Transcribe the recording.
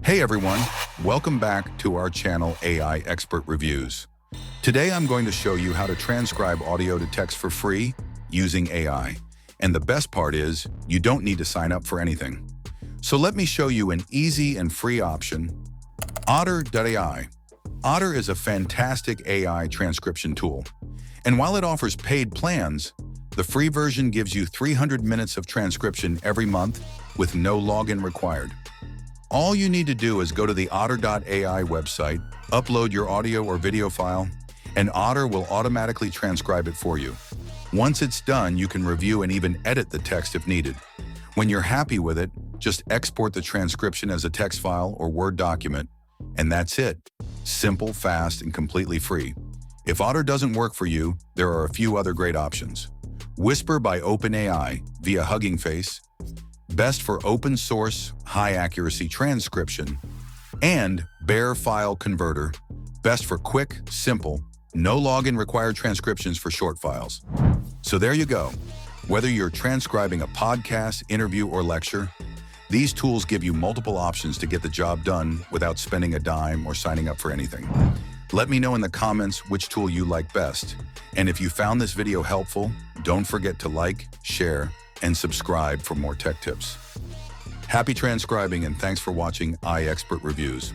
Hey everyone, welcome back to our channel AI Expert Reviews. Today I'm going to show you how to transcribe audio to text for free using AI. And the best part is, you don't need to sign up for anything. So let me show you an easy and free option. Otter.ai. Otter is a fantastic AI transcription tool. And while it offers paid plans, the free version gives you 300 minutes of transcription every month with no login required. All you need to do is go to the Otter.ai website, upload your audio or video file, and Otter will automatically transcribe it for you. Once it's done, you can review and even edit the text if needed. When you're happy with it, just export the transcription as a text file or Word document, and that's it. Simple, fast, and completely free. If Otter doesn't work for you, there are a few other great options. Whisper by OpenAI via Hugging Face, best for open source, high accuracy transcription, and Bear File Converter, best for quick, simple, no login required transcriptions for short files. So there you go. Whether you're transcribing a podcast, interview, or lecture, these tools give you multiple options to get the job done without spending a dime or signing up for anything. Let me know in the comments which tool you like best. And if you found this video helpful, don't forget to like, share, and subscribe for more tech tips. Happy transcribing and thanks for watching AI Expert Reviews.